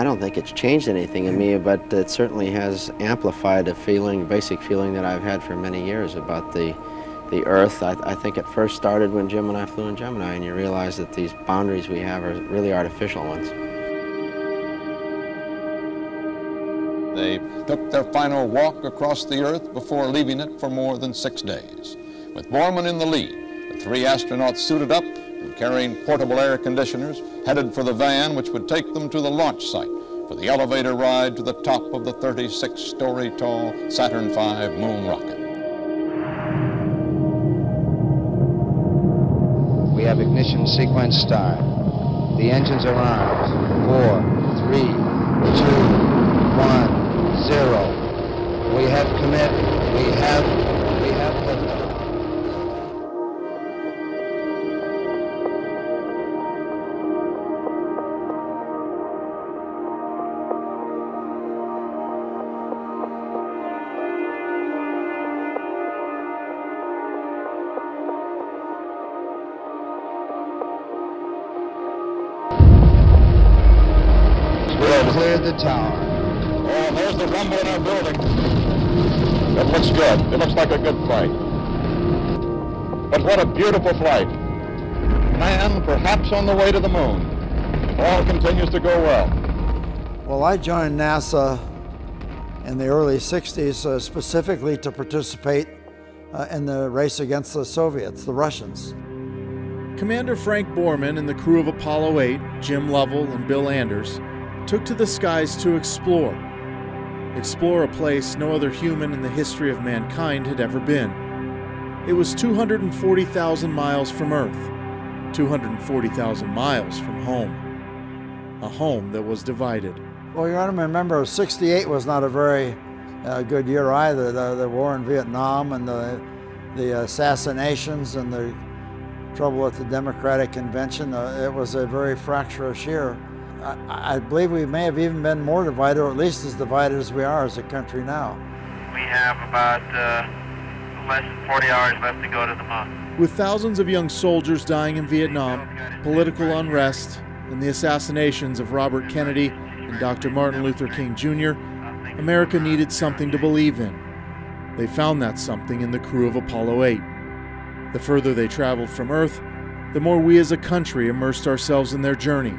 I don't think it's changed anything in me, but it certainly has amplified a feeling, basic feeling that I've had for many years about the Earth. I think it first started when Jim and I flew in Gemini, and you realize that these boundaries we have are really artificial ones. They took their final walk across the Earth before leaving it for more than 6 days. With Borman in the lead, the 3 astronauts suited up and carrying portable air conditioners headed for the van which would take them to the launch site for the elevator ride to the top of the 36-story tall Saturn V moon rocket. We have ignition sequence start. The engines are armed. 4, 3, 2, 1, 0. We have commit. We have liftoff. Cleared the tower. Oh, there's the rumble in our building. It looks good. It looks like a good flight. But what a beautiful flight. Man, perhaps on the way to the moon. If all continues to go well. Well, I joined NASA in the early 60s specifically to participate in the race against the Soviets, the Russians. Commander Frank Borman and the crew of Apollo 8, Jim Lovell and Bill Anders, took to the skies to explore a place no other human in the history of mankind had ever been. It was 240,000 miles from Earth, 240,000 miles from home, a home that was divided. Well, you want to remember, 68 was not a very good year either. The war in Vietnam and the assassinations and the trouble at the Democratic Convention, it was a very fractious year. I believe we may have even been more divided, or at least as divided as we are as a country now. We have about less than 40 hours left to go to the moon. With thousands of young soldiers dying in Vietnam, political unrest, and the assassinations of Robert Kennedy and Dr. Martin Luther King Jr., America needed something to believe in. They found that something in the crew of Apollo 8. The further they traveled from Earth, the more we as a country immersed ourselves in their journey.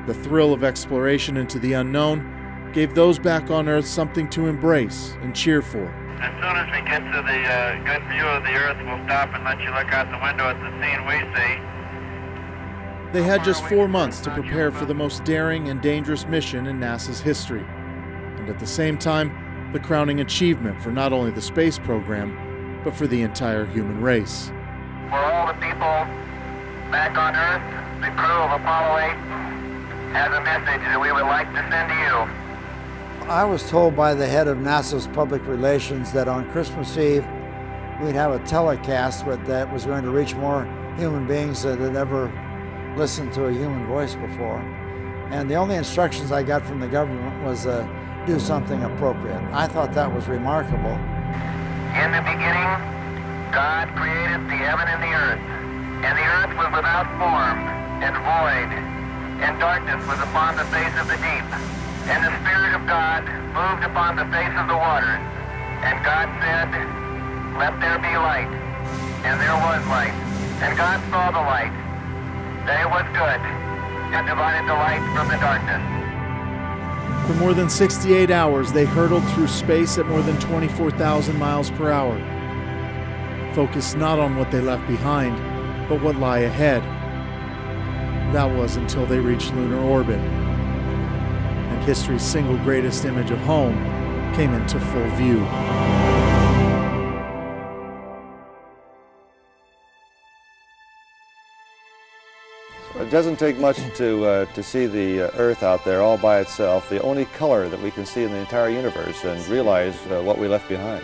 The thrill of exploration into the unknown gave those back on Earth something to embrace and cheer for. As soon as we get to the good view of the Earth, we'll stop and let you look out the window at the scene we see. They had just 4 months to prepare for the most daring and dangerous mission in NASA's history, and at the same time, the crowning achievement for not only the space program, but for the entire human race. For all the people back on Earth, the crew of Apollo 8 has a message that we would like to send to you. I was told by the head of NASA's public relations that on Christmas Eve we'd have a telecast that was going to reach more human beings that had ever listened to a human voice before. And the only instructions I got from the government was do something appropriate. I thought that was remarkable. In the beginning, God created the heaven and the earth was without form and void, and darkness was upon the face of the deep. And the Spirit of God moved upon the face of the waters. And God said, let there be light. And there was light. And God saw the light, that it was good, and divided the light from the darkness. For more than 68 hours, they hurtled through space at more than 24,000 miles per hour, focused not on what they left behind, but what lay ahead. That was until they reached lunar orbit, and history's single greatest image of home came into full view. It doesn't take much to see the Earth out there all by itself, the only color that we can see in the entire universe, and realize what we left behind.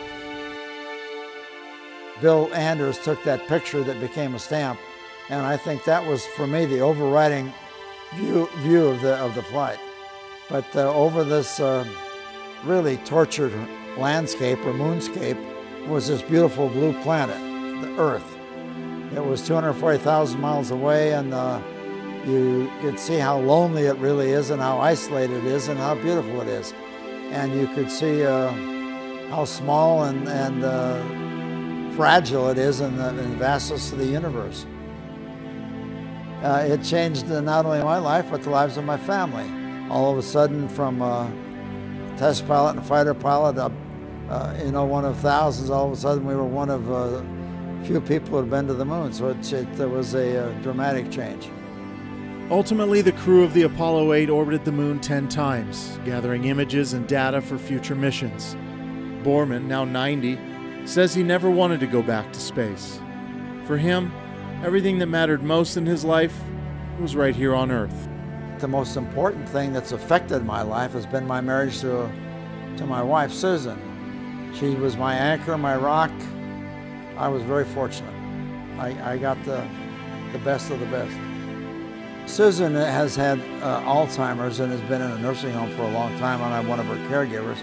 Bill Anders took that picture that became a stamp, and I think that was, for me, the overriding view of the flight. But over this really tortured landscape or moonscape was this beautiful blue planet, the Earth. It was 240,000 miles away, and you could see how lonely it really is and how isolated it is and how beautiful it is. And you could see how small and fragile it is in the vastness of the universe. It changed not only my life, but the lives of my family. All of a sudden, from test pilot and fighter pilot, one of thousands, all of a sudden we were one of few people who had been to the moon. So there was a dramatic change. Ultimately, the crew of the Apollo 8 orbited the moon 10 times, gathering images and data for future missions. Borman, now 90, says he never wanted to go back to space. For him, everything that mattered most in his life was right here on Earth. The most important thing that's affected my life has been my marriage to my wife, Susan. She was my anchor, my rock. I was very fortunate. I got the best of the best. Susan has had Alzheimer's and has been in a nursing home for a long time, and I'm one of her caregivers.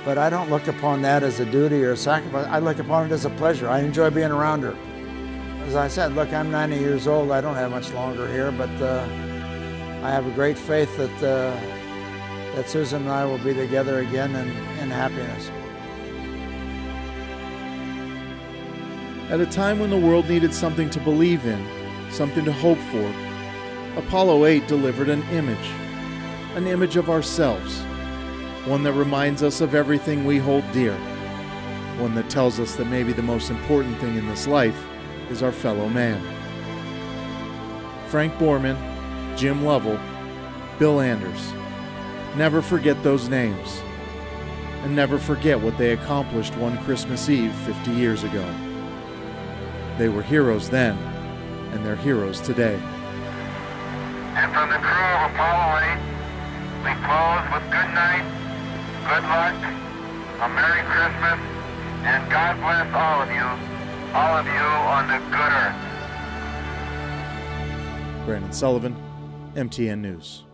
But I don't look upon that as a duty or a sacrifice. I look upon it as a pleasure. I enjoy being around her. As I said, look, I'm 90 years old. I don't have much longer here, but I have a great faith that Susan and I will be together again in happiness. At a time when the world needed something to believe in, something to hope for, Apollo 8 delivered an image of ourselves, one that reminds us of everything we hold dear, one that tells us that maybe the most important thing in this life is our fellow man. Frank Borman, Jim Lovell, Bill Anders. Never forget those names, and never forget what they accomplished one Christmas Eve 50 years ago. They were heroes then, and they're heroes today. And from the crew of Apollo 8, we close with good night, good luck, a Merry Christmas, and God bless all of you on the good earth. Brandon Sullivan, MTN News.